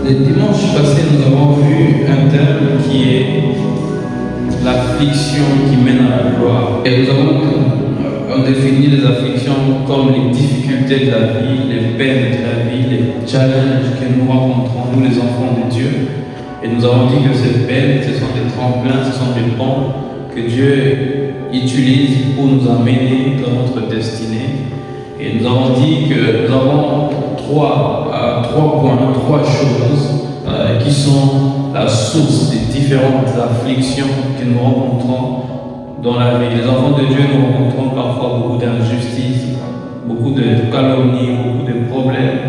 Le dimanche passé, nous avons vu un thème qui est l'affliction qui mène à la gloire. Et nous avons défini les afflictions comme les difficultés de la vie, les peines de la vie, les challenges que nous rencontrons, nous les enfants de Dieu. Et nous avons dit que ces peines, ce sont des tremplins, ce sont des ponts que Dieu utilise pour nous amener dans notre destinée. Et nous avons dit que nous avons trois points, trois choses qui sont la source des différentes afflictions que nous rencontrons dans la vie. Les enfants de Dieu, nous rencontrons parfois beaucoup d'injustices, beaucoup de calomnies, beaucoup de problèmes.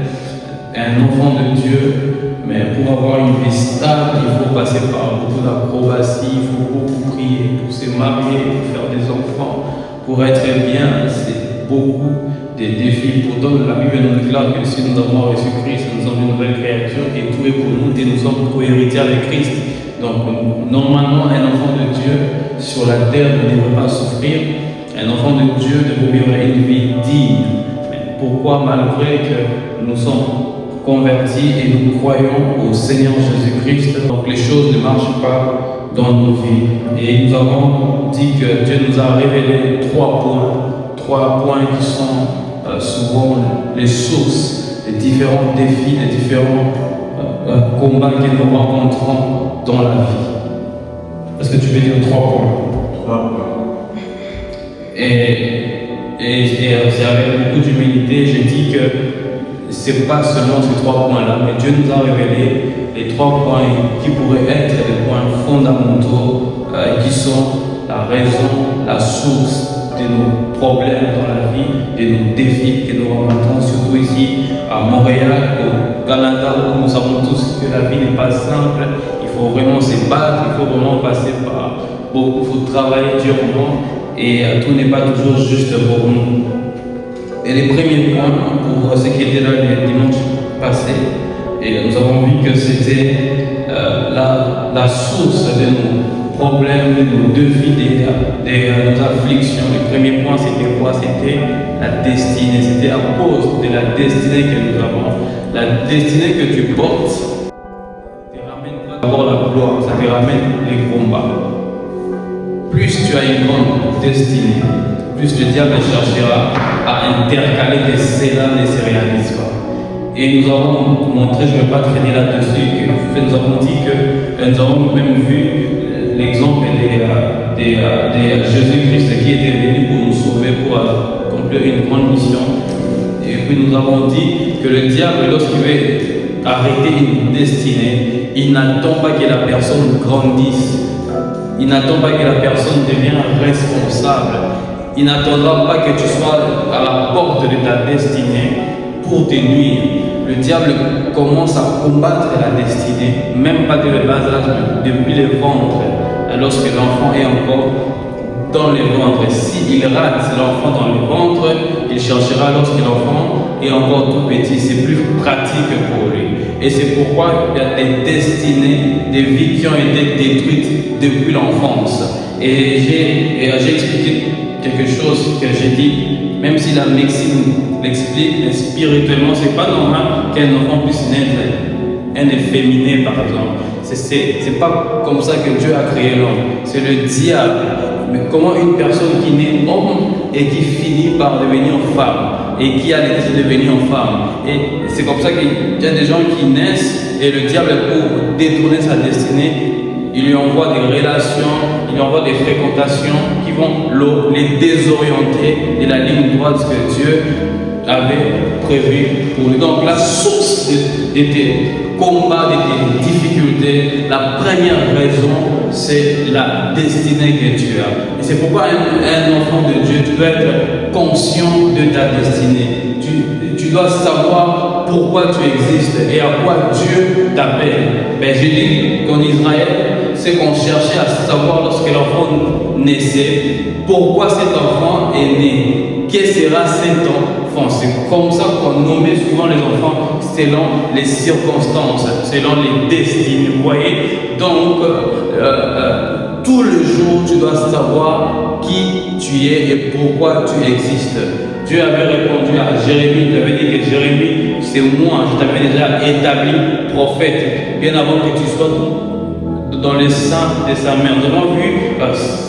Un enfant de Dieu, mais pour avoir une vie stable, il faut passer par beaucoup d'acrobaties, il faut beaucoup prier, pour se marier, pour faire des enfants, pour être bien, c'est beaucoup des défis. Pourtant, la Bible nous déclare que si nous avons reçu Christ, nous sommes une nouvelle créature et tout est pour nous et nous sommes co-héritiers avec Christ. Donc, normalement, un enfant de Dieu sur la terre ne devrait pas souffrir. Un enfant de Dieu devrait vivre une vie digne. Mais pourquoi, malgré que nous sommes convertis et nous croyons au Seigneur Jésus-Christ, donc les choses ne marchent pas dans nos vies. Et nous avons dit que Dieu nous a révélé trois points qui sont souvent les sources des différents défis, des différents combats que nous rencontrons dans la vie. Est-ce que tu veux dire trois points? Et c'est avec beaucoup d'humilité, j'ai dit que c'est pas seulement ces trois points-là, mais Dieu nous a révélé les trois points qui pourraient être des points fondamentaux qui sont la raison, la source de nos problèmes dans la vie, de nos défis que nous rencontrons, surtout ici à Montréal, au Canada, où nous savons tous que la vie n'est pas simple. Il faut vraiment se battre, il faut vraiment passer par beaucoup, il faut travailler durement et tout n'est pas toujours juste pour nous. Et les premiers points pour ce qui était là le dimanche passé, et nous avons vu que c'était la source de nos problèmes, de nos défis, de nos afflictions. Le premier point, c'était quoi? C'était la destinée. C'était à cause de la destinée que nous avons. La destinée que tu portes te ramène d'abord la gloire, ça te ramène les combats. Plus tu as une grande destinée, plus le diable cherchera à intercaler que cela ne se réalise pas. Et nous avons montré, je ne vais pas traîner là-dessus, que nous avons dit que nous avons même vu l'exemple de Jésus-Christ qui était venu pour nous sauver, pour accomplir une grande mission. Et puis nous avons dit que le diable, lorsqu'il veut arrêter une destinée, il n'attend pas que la personne grandisse. Il n'attend pas que la personne devienne responsable. Il n'attendra pas que tu sois à la porte de ta destinée pour te nuire. Le diable commence à combattre la destinée, même pas dès le bas âge, mais depuis le ventre, lorsque l'enfant est encore dans le ventre. S'il rate l'enfant dans le ventre, il cherchera lorsque l'enfant est encore tout petit. C'est plus pratique pour lui. Et c'est pourquoi il y a des destinées, des vies qui ont été détruites depuis l'enfance. Et j'ai expliqué quelque chose que j'ai dit, même si la médecine l'explique, mais spirituellement, c'est pas normal qu'un enfant puisse naître un efféminé, par exemple. C'est pas comme ça que Dieu a créé l'homme. C'est le diable. Mais comment une personne qui naît homme et qui finit par devenir femme et qui a décidé de devenir femme. Et c'est comme ça qu'il y a des gens qui naissent et le diable, pour détourner sa destinée, il lui envoie des relations, il lui envoie des fréquentations qui vont les désorienter de la ligne droite que Dieu avait prévu pour lui. Donc la source de tes combats, de tes difficultés, la première raison, c'est la destinée que tu as. Et c'est pourquoi un enfant de Dieu, tu dois être conscient de ta destinée. Tu dois savoir pourquoi tu existes et à quoi Dieu t'appelle. Ben, je dis qu'en Israël, c'est qu'on cherchait à savoir lorsque l'enfant naissait, pourquoi cet enfant est né, quel sera cet enfant. C'est comme ça qu'on nommait souvent les enfants selon les circonstances, selon les destinées. Vous voyez, donc tout le jour tu dois savoir qui tu es et pourquoi tu existes. Dieu avait répondu à Jérémie, il avait dit que Jérémie c'est moi, je t'avais déjà établi prophète, bien avant que tu sois dans le sein de sa mère. Nous avons vu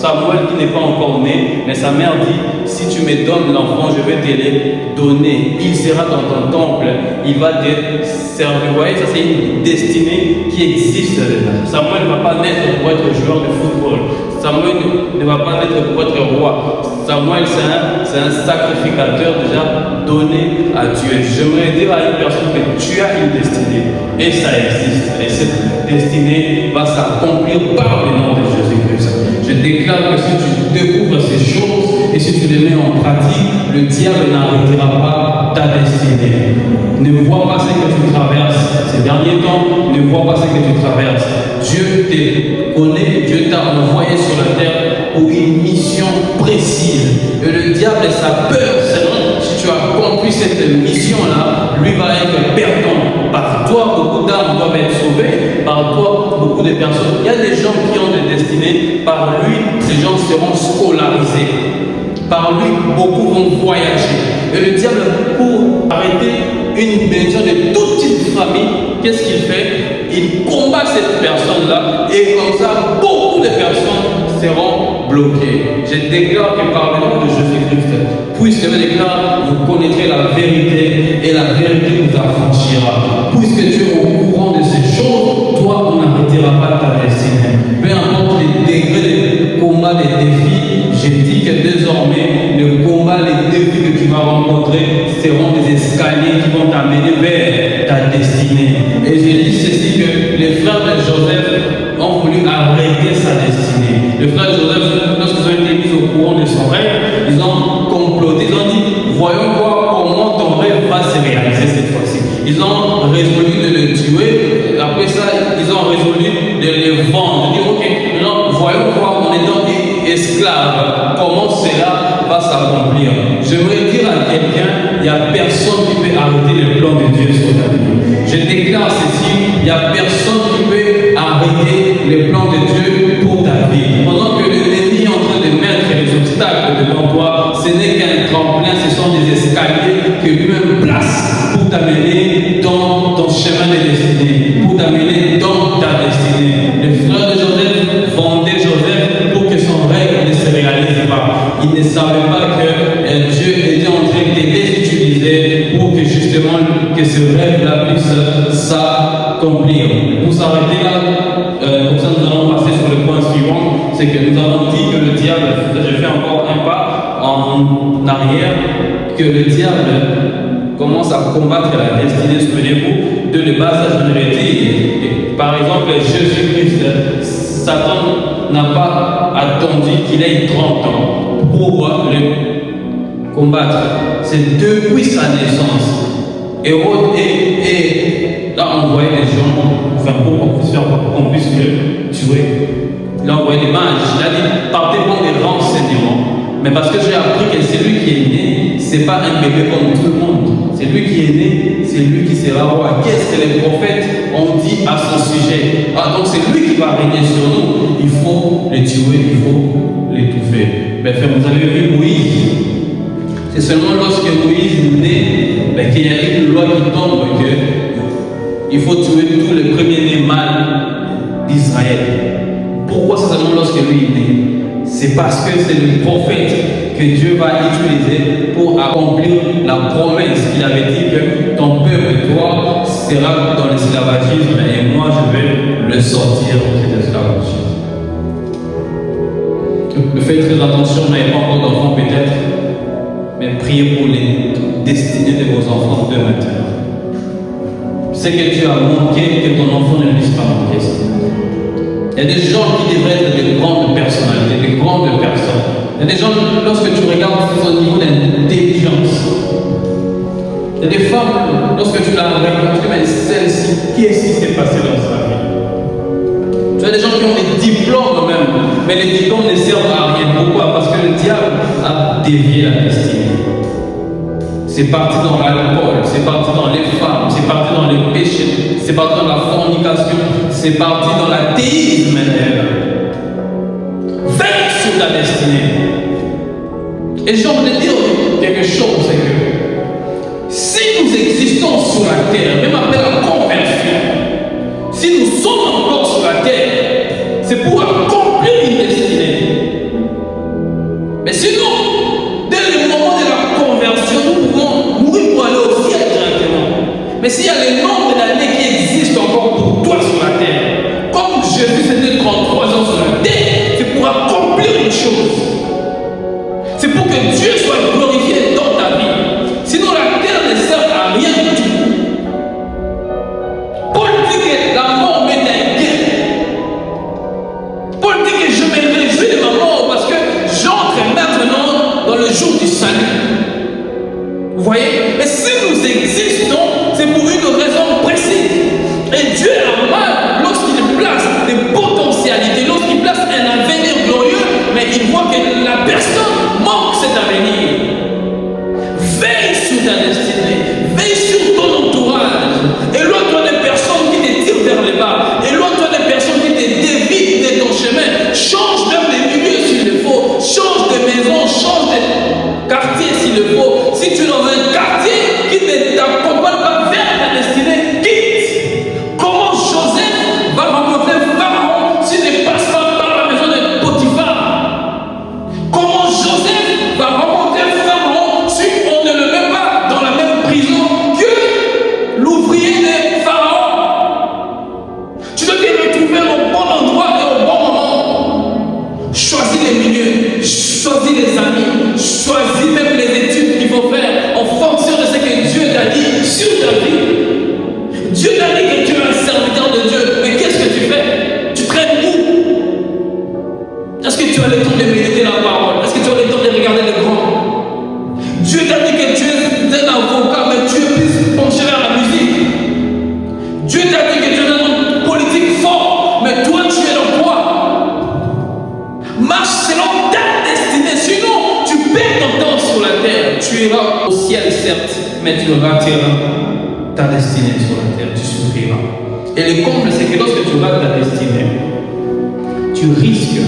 Samuel qui n'est pas encore né, mais sa mère dit, si tu me donnes l'enfant, je vais te le donner. Il sera dans ton temple, il va te servir. Vous voyez, ça c'est une destinée qui existe. Samuel ne va pas naître pour être joueur de football. Samuel ne va pas naître pour être roi. Samuel, c'est un sacrificateur déjà donné à Dieu. J'aimerais dire à une personne que tu as une destinée et ça existe. Et cette destinée va s'accomplir par le nom de Jésus-Christ. Je déclare que si tu découvres ces choses et si tu les mets en pratique, le diable n'arrêtera pas ta destinée. Ne vois pas ce que tu traverses ces derniers temps, ne vois pas ce que tu traverses. Dieu te connaît, Dieu t'a envoyé sur la terre pour une mission précise. Et le diable, sa peur, selon si tu as accompli cette mission-là, lui va être perdant. Par toi, beaucoup d'âmes doivent être sauvées. Par toi, beaucoup de personnes. Il y a des gens qui ont des destinées. Par lui, ces gens seront scolarisés. Par lui, beaucoup vont voyager. Et le diable, pour arrêter une bénédiction de toute une famille, qu'est-ce qu'il fait? Il combat cette personne-là et comme ça, beaucoup de personnes seront bloquées. Je déclare que par le nom de Jésus-Christ, puisque je déclare, vous connaîtrez la vérité et la vérité vous affranchira. Puisque tu es au courant de ces choses, toi, on n'arrêtera pas ta destinée. Peu importe les degrés de combat, des défis, je dis que désormais, le combat, les défis que tu vas rencontrer seront des escaliers qui vont t'amener vers ta destinée. Et je dis ceci que les frères de Joseph ont voulu arrêter sa destinée. Les frères de Joseph, lorsqu'ils ont été mis au courant de son rêve, ils ont comploté, ils ont dit, voyons voir comment ton rêve va se réaliser cette fois-ci. Ils ont résolu de le tuer. Après ça, ils ont résolu de le vendre. Ils ont dit, ok, maintenant, voyons voir, on est donc esclaves. Comment cela va s'accomplir? J'aimerais dire à quelqu'un, il n'y a personne qui peut arrêter le plan de Dieu sur ta vie. Je déclare ceci, il n'y a personne qui peut arrêter le plan de Dieu pour ta vie. Pendant que l'ennemi est en train de mettre les obstacles devant toi, ce n'est qu'un tremplin, ce sont des escaliers que lui-même place pour t'amener dans ton chemin de destinée, pour t'amener dans ta destinée. Les frères de Joseph vendaient Joseph pour que son rêve ne se réalise pas. Ils ne savaient pas que Dieu était en train de les utiliser pour que justement que ce rêve-là puisse s'accomplir. Pour s'arrêter là, comme ça nous allons passer sur le point suivant, c'est que nous avons dit que le diable, je fais encore un pas en arrière, que le diable commence à combattre la destinée, souvenez-vous, de le bas âge de l'humanité. Par exemple, Jésus-Christ, Satan n'a pas attendu qu'il ait 30 ans pour le combattre. C'est depuis sa naissance. Hérode là on voyait les gens, enfin pour qu'on puisse le tuer. Il a envoyé des mages, il a dit partez pour des renseignements. Mais parce que j'ai appris que c'est lui qui est né, c'est pas un bébé comme tout le monde. C'est lui qui est né, c'est lui qui sera roi. Qu'est-ce que les prophètes ont dit à son sujet? Ah, donc c'est lui qui va régner sur nous. Il faut le tuer, il faut l'étouffer. Mais frère, vous avez vu Moïse. C'est seulement lorsque Moïse naît qu'il y a une loi qui tombe qu'il faut tuer tous les premiers-nés mâles d'Israël. Pourquoi c'est seulement lorsque lui est né? C'est parce que c'est le prophète que Dieu va utiliser pour accomplir la promesse qu'il avait dit que ton peuple, toi, sera dans l'esclavagisme et moi je vais le sortir de cet esclavagisme. Faites très attention, n'avez pas encore d'enfants peut-être, mais priez pour les destinées de vos enfants de maintenant. C'est que tu as manqué, que ton enfant ne puisse pas manquer ça. Il y a des gens qui devraient être des grandes personnalités, des grandes personnes. Il y a des gens, lorsque tu regardes son niveau d'intelligence, il y a des femmes, lorsque tu la regardes, tu dis, mais celle-ci, qu'est-ce qui s'est passé dans sa vie? Tu as des gens qui ont des diplômes même, mais les diplômes ne servent à rien. Pourquoi? Parce que le diable a dévié la destinée. C'est parti dans l'alcool, c'est parti dans les femmes, c'est parti dans les péchés, c'est parti dans la fornication, c'est parti dans l'athéisme. Veille sur ta destinée. Et j'ai envie de dire quelque chose, c'est que si nous existons sur la terre, même après la conversion, si nous sommes encore sur la terre, c'est pour accomplir une destinée. Mais sinon, dès le moment de la conversion, nous pouvons mourir pour aller au ciel directement. Mais s'il y a le nombre d'années qui existent encore pour toi sur la terre, comme Jésus c'était 33 ans sur la terre, c'est pour accomplir une chose. C'est pour que Dieu soit glorifié dans ta vie. Sinon la terre ne sert à rien du tout. Paul dit que la mort m'est un gain. Paul dit que je me réjouis de ma mort parce que j'entre maintenant dans le jour du salut. Vous voyez? Et si nous existons, c'est pour une raison précise. Et Dieu a mal lorsqu'il place des potentialités, lorsqu'il place un avenir glorieux, mais il voit que la personne manque cet avenir. Veille sur ta destinée, veille sur ton entourage. Éloigne-toi des personnes qui te tirent vers le bas. Éloigne-toi des personnes qui te dévient de ton chemin. Change même de milieu s'il le faut. Change de maison, change de quartier s'il le faut. Si tu es dans un quartier qui ne t'accompagne pas vers ta destinée, quitte. Comment Joseph va rencontrer Pharaon s'il ne passe pas par la maison de Potiphar? Comment Joseph va rencontrer Pharaon si on ne le met pas dans la même prison que l'ouvrier de Pharaon? Tu dois te retrouver au bon endroit et au bon moment. Choisis les milieux, choisis les amis, choisis même les études qu'il faut faire en fonction de ce que Dieu t'a dit sur ta vie. Dieu t'a dit que tu es un serviteur de Dieu, mais qu'est-ce que tu fais? Tu traînes où? Est-ce que tu as le temps de méditer la parole? Est-ce que tu as le temps de regarder les grands? Dieu t'a dit que tu es un avocat, mais tu es plus penché vers la musique. Dieu t'a dit que tu es dans une politique forte, mais toi tu es dans quoi? Marche selon ta destinée, sinon tu perds ton temps sur la terre. Tu iras au ciel certes, mais tu rateras ta destinée sur la terre, tu souffriras. Et le comble, c'est que lorsque tu rates ta destinée, tu risques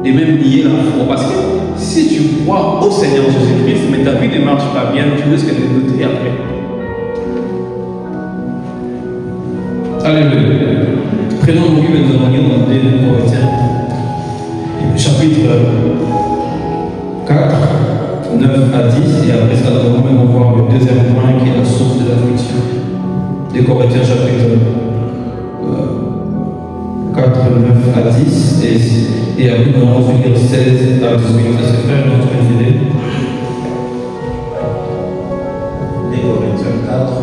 de même nier la foi. Parce que si tu crois au Seigneur Jésus-Christ, mais ta vie ne marche pas bien, tu risques de douter après. Alléluia. Prenons le livre et nous allons lire dans le 2 Corinthiens, chapitre 4. 9 à 10, et après ça, nous allons même voir le deuxième point qui est la source de l'affliction. 2 Corinthiens chapitre 4, 9 à 10, et après nous allons lire 16 à 18. Est-ce que frère, notre idée? 2 Corinthiens 4,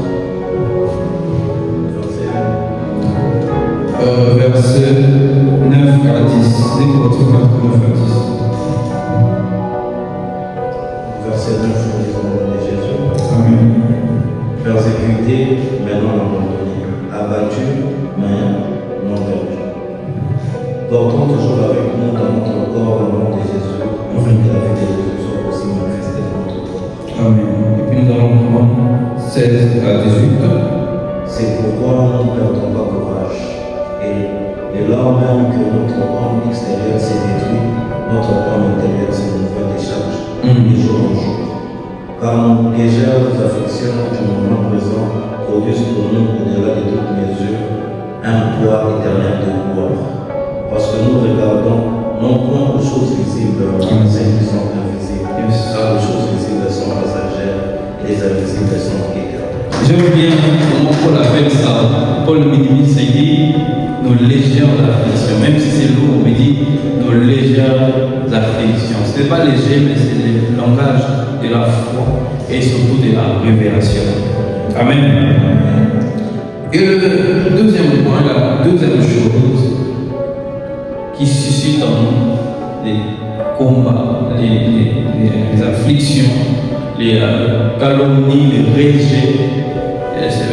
verset 9 à 10. 2 Corinthiens 4, 9 à 10. verset 9, nous lisons au nom de Jésus. Amen. Persécuté, mais non abandonné. Abattu, mais non perdu. Portons toujours avec nous dans notre corps le nom de Jésus, afin que la vie de Jésus soit aussi manifestée dans notre corps. Amen. Et puis nous allons prendre 16 à 18. C'est pourquoi nous ne perdons pas courage. Et lors même que notre homme extérieur s'est détruit, notre homme intérieur se renouvelle des charges. De jour en jour. Car nos légères afflictions du moment présent produisent pour nous, au-delà de toute mesure, un poids éternel de gloire. Parce que nous regardons non point aux choses visibles, mais celles qui sont invisibles. Car les choses visibles sont passagères et les invisibles sont éternelles. J'aime bien comment Paul appelle ça. Paul minimise, il dit nos légères afflictions. Même si c'est lourd, il dit nos légères afflictions. Ce n'est pas léger, mais c'est le langage de la foi et surtout de la révélation. Amen. Et le deuxième point, la deuxième chose qui suscite en nous les combats, les afflictions, les calomnies, les rejets,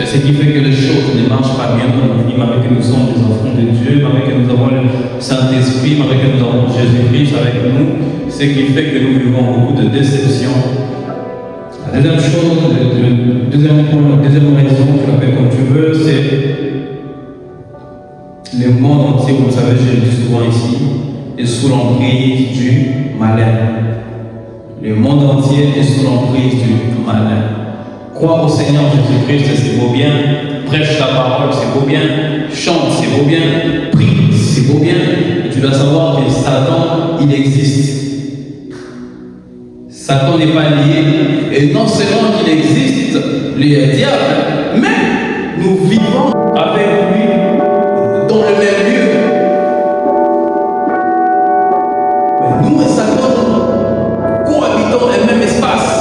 ce qui fait que les choses ne marchent pas bien dans notre vie, malgré que nous sommes des enfants de Dieu, malgré que nous avons le Saint-Esprit, malgré que nous avons Jésus-Christ avec nous, ce qui fait que nous vivons beaucoup de déceptions. La deuxième chose, le deuxième point, la deuxième raison, tu l'appelles comme tu veux, c'est le monde entier, vous le savez, je le dis souvent ici, est sous l'emprise du malin. Le monde entier est sous l'emprise du malin. Crois au Seigneur Jésus-Christ, c'est beau bien. Prêche la parole, c'est beau bien. Chante, c'est beau bien. Prie, c'est beau bien. Et tu dois savoir que Satan, il existe. Satan n'est pas lié. Et non seulement qu'il existe, le diable, mais nous vivons avec lui dans le même lieu. Mais nous et Satan cohabitons le même espace.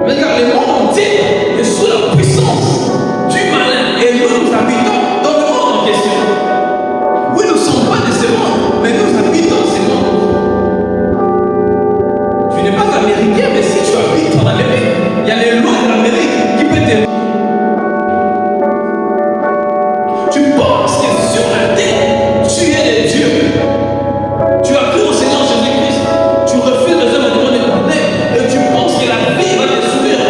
Mais car le monde entier est sous la puissance du malin. Et nous, nous habitons dans le monde en question. Oui, nous ne sommes pas de ce monde, mais nous habitons ce monde. Tu n'es pas américain, mais si tu habites en Amérique, il y a les lois de l'Amérique qui peuvent te... Tu penses que sur la terre, tu es le Dieu. Tu as cru au Seigneur Jésus-Christ. Tu refuses les hommes et demande de pardon. Et tu penses que la vie va te sourire.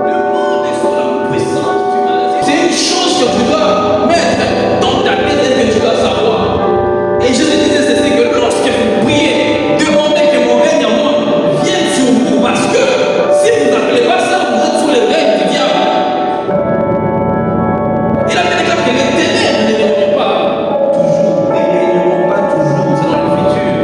Le monde est sous la puissance du mal. C'est une chose que tu dois mettre dans ta tête et que tu dois savoir. Et Jésus disait ceci, que lorsque vous priez, demandez que mon règne en moi vienne sur vous. Parce que si vous n'appelez pas ça, vous êtes sous le règne du diable. Il a fait déclaré que les ténèbres ne régneront pas toujours. Ne régneront pas toujours. C'est dans le futur.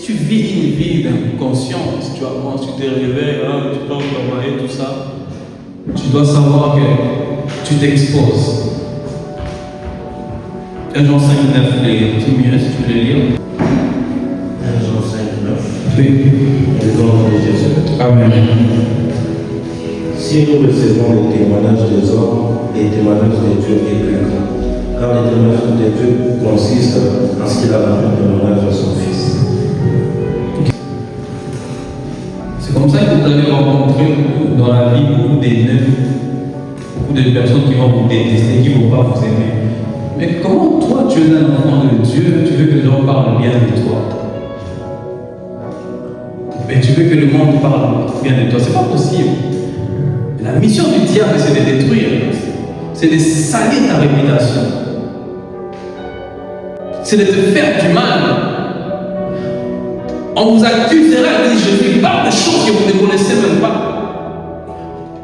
tu vis une vie d'inconscience, tu apprends, tu te réveilles, hein, tu peux travailler, tout ça, tu dois savoir que tu t'exposes. 1 Jean 5, 9, les Timiens, si tu peux les lire. 1 Jean 5, 9. Oui. Le nom de Jésus. Amen. Si nous recevons les témoignages des hommes, les témoignages de Dieu est plus grand. Car les témoignages de Dieu consistent en ce qu'il a rendu témoignage à son Fils. C'est comme ça que vous allez rencontrer dans la vie beaucoup d'ennemis, beaucoup de personnes qui vont vous détester, qui ne vont pas vous aimer. Mais comment toi, tu es un enfant de Dieu, tu veux que les gens parlent bien de toi? Mais tu veux que le monde parle bien de toi? C'est pas possible. La mission du diable, c'est de détruire, c'est de salir ta réputation, c'est de te faire du mal. On vous accusera de Jésus par des choses que vous ne connaissez même pas.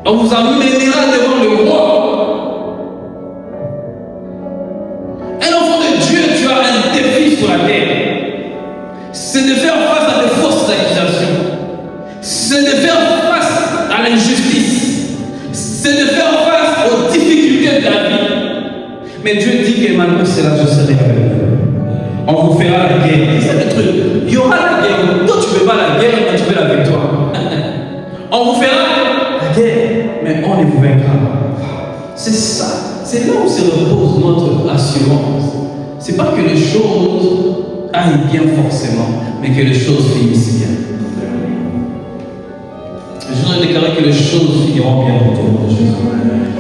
On vous amènera devant le roi. Un enfant de Dieu, tu as un défi sur la terre. C'est de faire face à de fausses accusations. C'est de faire face à l'injustice. C'est de faire face aux difficultés de la vie. Mais Dieu dit que malgré cela, je serai avec vous. On vous fera la guerre. C'est le truc. Il y aura la guerre. Toi, tu ne veux pas la guerre, mais tu veux la victoire. On vous fera la guerre, mais on ne vous vaincra pas. C'est ça. C'est là où se repose notre assurance. Ce n'est pas que les choses aillent bien forcément, mais que les choses finissent bien. Je voudrais déclarer que les choses finiront bien pour toi, Jésus.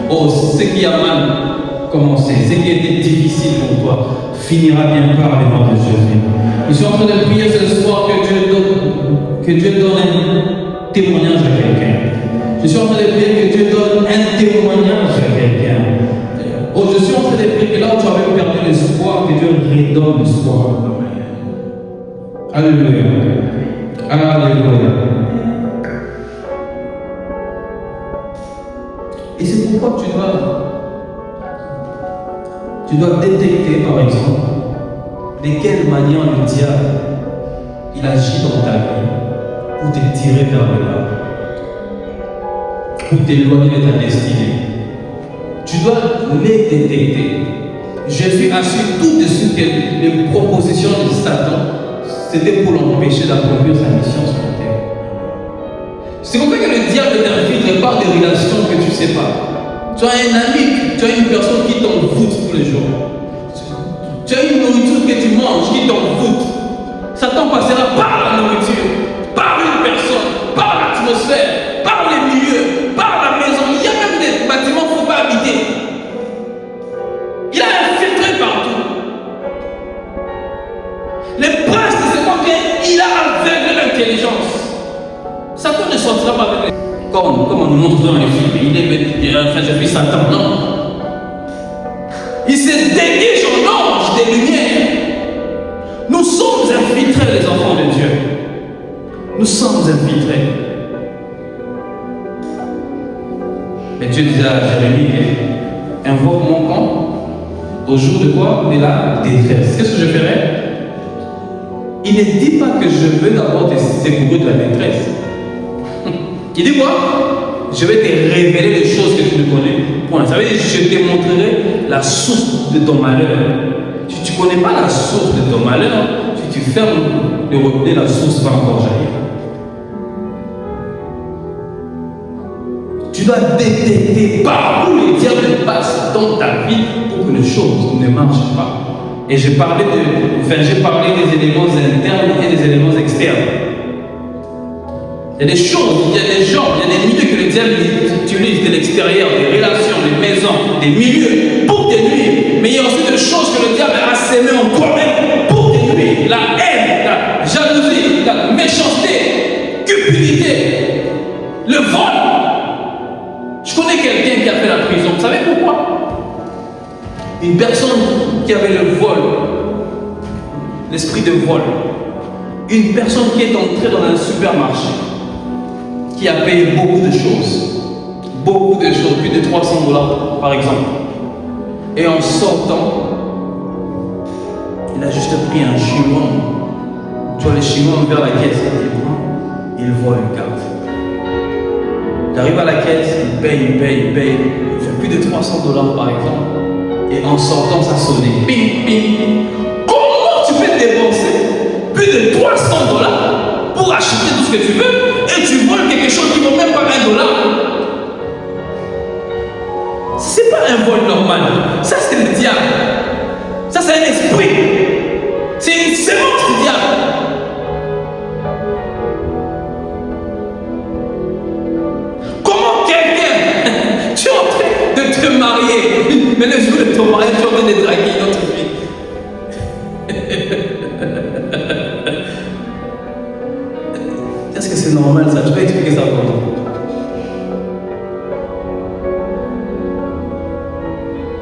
Oh, ce qui a mal commencé, ce qui était difficile pour toi, finira bien par le nom de Jésus. Je suis en train de prier ce soir que Dieu donne un témoignage à quelqu'un. Je suis en train de prier que Dieu donne un témoignage à quelqu'un. Oh, je suis en train de prier que là où tu avais perdu l'espoir, que Dieu redonne l'espoir. Alléluia. Alléluia. Et c'est pourquoi tu dois détecter, par exemple, de quelle manière le diable il agit dans ta vie pour te tirer vers le bas, pour t'éloigner de ta destinée. Tu dois les détecter. Jésus a su tout de suite que les propositions de Satan, c'était pour l'empêcher d'accomplir sa mission sur la terre. C'est comme ça que le diable t'infiltre par des relations que tu ne sais pas. Tu as un ami, tu as une personne qui t'envoûte tous les jours. Tu as une nourriture que tu manges qui t'envoûte. Satan passera par la nourriture, par une personne, par l'atmosphère, par les milieux, par la maison. Il y a même des bâtiments qu'il ne faut pas habiter. Il a infiltré partout. Les princes de ce monde, il a aveuglé l'intelligence. Satan ne sortira pas avec les... Comme on nous montre dans les films, je suis Satan, non. Il se dégage en ange des lumières. Nous sommes infiltrés, les enfants de Dieu. Nous sommes infiltrés. Et Dieu disait à Jérémie, invoque mon camp au jour de quoi? De la détresse. Qu'est-ce que je ferai? Il ne dit pas que je veux d'abord te secourir de la détresse. Il dit quoi? Je vais te révéler les choses que tu ne connais point. Ça veut dire que je te montrerai la source de ton malheur. Si tu ne connais pas la source de ton malheur, si tu fermes le robinet, la source va encore jaillir. Tu dois détecter par où le diable passe dans ta vie pour que les choses ne marchent pas. Et j'ai parlé des éléments internes et des éléments externes. Il y a des choses, il y a des gens, il y a des milieux que le diable utilise de l'extérieur, des relations, des maisons, des milieux pour te nuire. Mais il y a aussi des choses que le diable a sémées en toi-même pour te nuire. La haine, la jalousie, la méchanceté, cupidité, le vol. Je connais quelqu'un qui a fait la prison. Vous savez pourquoi? Une personne qui avait le vol, l'esprit de vol. Une personne qui est entrée dans un supermarché, qui a payé beaucoup de choses, plus de 300 $ par exemple. Et en sortant, il a juste pris un jument Tu vois les Chinois vers la caisse, ils voient une carte. Tu arrives à la caisse, ils payent. Il fait plus de $300 par exemple. Et en sortant, ça sonne. Ping, ping. Comment tu peux dépenser plus de $300 pour acheter tout ce que tu veux et tu voles quelque chose qui ne vaut même pas $1? C'est pas un vol normal. Ça, c'est le diable. Ça, c'est un esprit. C'est une sémence du diable. Comment quelqu'un, tu es en train de te marier, mais le jour de ton mariage, tu es en train de draguer une autre fille. Est-ce que c'est normal ça? Tu peux expliquer ça comment?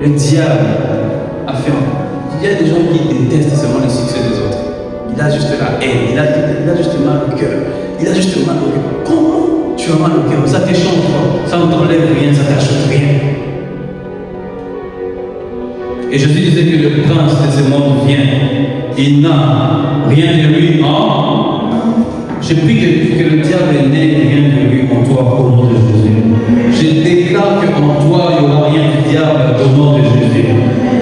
Le diable a fait. Il y a des gens qui détestent seulement le succès des autres. Il a juste la haine, il a juste mal au cœur. Comment tu as mal au cœur? Ça t'échange quoi? Ça ne t'enlève rien, ça ne t'ajoute rien. Et Jésus disait que le prince de ce monde vient. Il n'a rien de lui en. Je prie que le diable n'ait rien de lui en toi au nom de Jésus. Je déclare qu'en toi, il n'y aura rien du diable au nom de Jésus.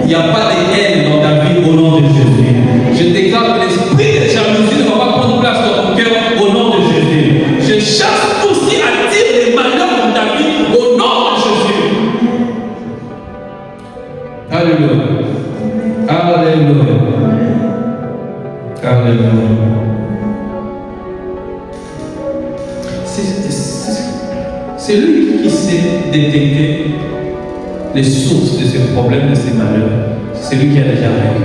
Il n'y a pas de haine dans ta vie au nom de Jésus. Je déclare que l'esprit de jalousie ne va pas prendre place dans ton cœur au nom de Jésus. Je chasse tout ce qui attire les malheurs dans ta vie au nom de Jésus. Alléluia. Alléluia. Alléluia. C'est lui qui sait détecter les sources de ces problèmes, de ces malheurs. C'est lui qui a déjà vécu.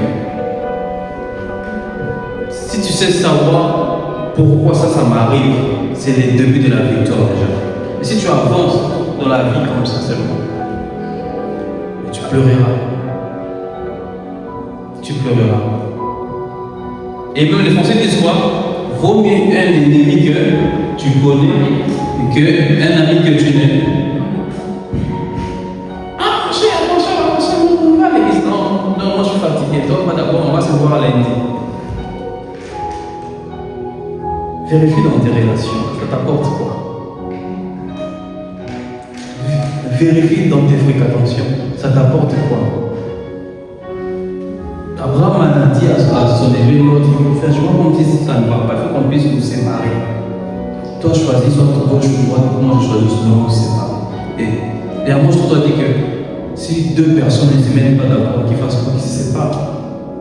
Si tu sais savoir pourquoi ça m'arrive, c'est les débuts de la victoire déjà. Et si tu avances dans la vie comme ça seulement, tu pleureras. Tu pleureras. Et même les Français disent quoi? Vaut mieux un ennemi que tu connais qu'un ami que tu n'aimes. Ah, mon cher, on va à l'église. Non, moi je suis fatigué. Toi, d'abord, on va se voir lundi. Vérifie dans tes relations. Ça t'apporte quoi? Vérifie dans tes fréquentations. Ça t'apporte quoi? Abraham a dit à son élu, l'autre, je vois qu'on dise ça ne va pas, il faut qu'on puisse nous séparer. Toi choisis soit ton gauche ou droite, moi je choisis de nous séparer. Et à moi je te dis que si deux personnes ne se mettent pas d'accord, qu'ils fassent quoi, qu'ils se séparent,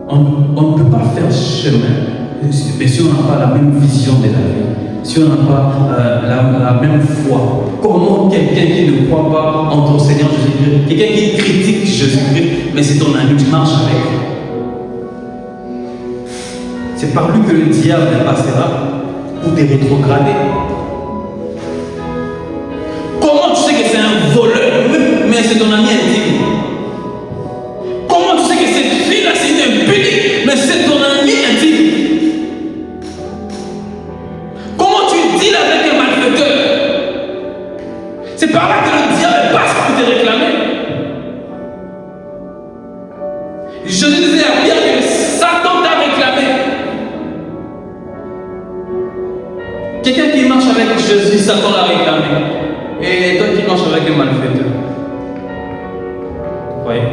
on ne peut pas faire chemin. Mais si on n'a pas la même vision de la vie, si on n'a pas la même foi, comment quelqu'un qui ne croit pas en ton Seigneur Jésus-Christ, quelqu'un qui critique Jésus-Christ, mais c'est ton ami, tu marches avec lui. C'est par lui que le diable passera pour te rétrograder. Comment tu sais que c'est un voleur, mais c'est ton ami intime? Comment tu sais que cette fille-là, c'est une impunique, mais c'est ton ami intime? Comment tu deals avec un malfaiteur? C'est par là que le diable passe pour te réclamer. Jésus disait à Pierre que Satan t'a réclamé. Quelqu'un qui marche avec Jésus, Satan l'a réclamé. Et toi qui marches avec un malfaiteur. Vous voyez?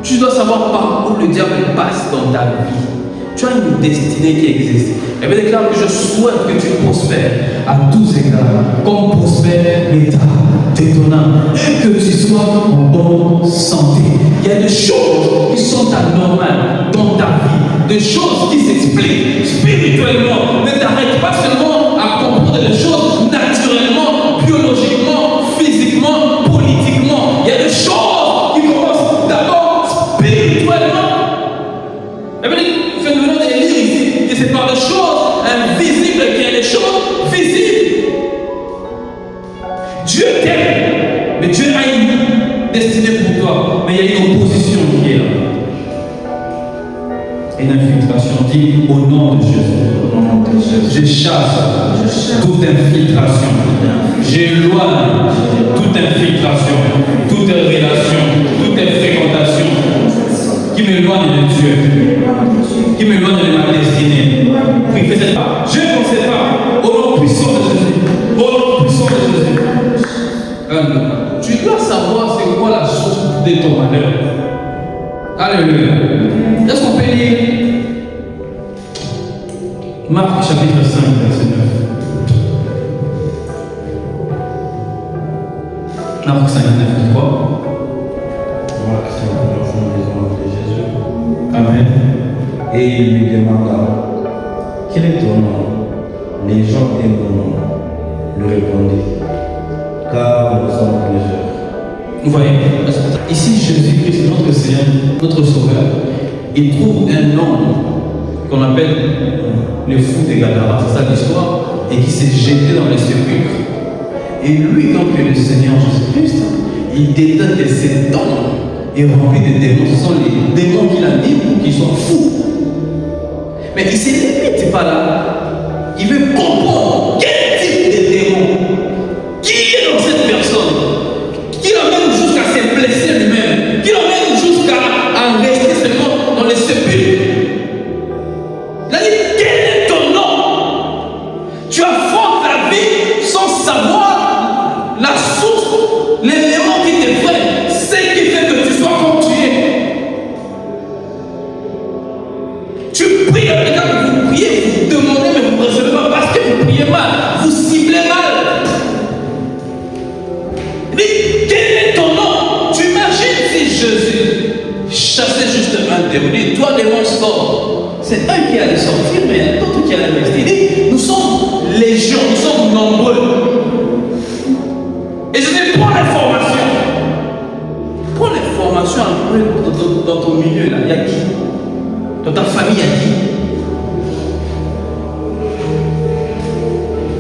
Tu dois savoir par où le diable passe dans ta vie. Tu as une destinée qui existe. Et bien déclare que je souhaite que tu prospères à tous égards, comme prospère l'état de ton âme, et que tu sois en bonne santé. Il y a des choses qui sont anormales dans ta vie, des choses qui s'expliquent spirituellement. Ne t'arrête pas seulement à comprendre les choses naturellement, biologiquement, physiquement, politiquement. Il y a des choses qui commencent d'abord spirituellement. Et bien, nous venons de lire ici que c'est par des choses invisibles qu'il y a des choses visibles. Dieu t'aime, mais Dieu a une destinée pour toi, mais il y a une opposition qui est là. Une infiltration, dit au nom de Jésus. Je chasse toute infiltration. J'éloigne toute infiltration, toute relation, toute fréquentation qui m'éloigne de Dieu, qui m'éloigne de ma destinée. Puis fais pas. Je ne sais pas. Au nom puissant de Jésus. Au nom puissant de Jésus. Tu dois savoir c'est quoi la source de ton malheur. Alléluia. Est-ce qu'on peut lire Marc chapitre 5, verset 9. Marc 5, 9, tu crois? Marc 5, de Jésus. Amen. Et il lui demanda, quel est ton nom? Les gens aiment mon nom. Lui répondit, car nous sommes plusieurs. Vous voyez, ici Jésus-Christ, notre Seigneur, notre Sauveur, il trouve un homme qu'on appelle le fou des Gadara, c'est ça l'histoire, et qui s'est jeté dans les sépulcres. Et lui, donc le Seigneur Jésus-Christ, il détecte que cet homme est rempli de démons. Ce sont les démons qu'il a mis pour qu'ils soient fous. Mais il ne se limite pas là. Il veut comprendre quel type de démon, qui est dans cette personne, qui l'emmène jusqu'à se blesser lui-même, qui l'emmène jusqu'à rester seulement dans les sépulcres. Il a dit, quel est ton nom? Tu affrontes la vie sans savoir la source, l'élément qui te freine, ce qui fait que tu sois comme tu es. Tu pries, regarde, vous priez, vous demandez, mais vous ne recevez pas parce que vous priez mal, vous ciblez mal. Il dit, quel est ton nom? Tu imagines si Jésus chassait juste un démon, il dit, toi démon sors. C'est un qui allait sortir, mais il y a d'autres qui allaient rester. Il dit, nous sommes légions, nous sommes nombreux. Et je dis, prends l'information. Prends l'information un peu dans ton milieu, là. Il y a qui? Dans ta famille, il y a qui?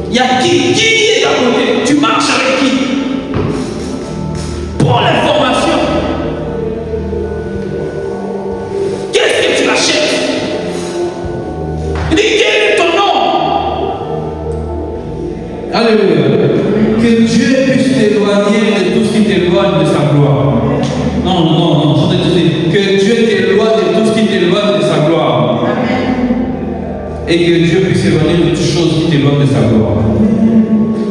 Il y a qui? Qui est à côté? Tu marches avec qui? Prends l'information. Qu'est-ce que tu achètes? Il dit, quel est ton nom? Alléluia. Que Dieu puisse t'éloigner de tout ce qui t'éloigne de sa gloire. Non, je te dis, que Dieu t'éloigne de tout ce qui t'éloigne de sa gloire. Et que Dieu puisse éloigner de toutes choses qui t'éloignent de sa gloire.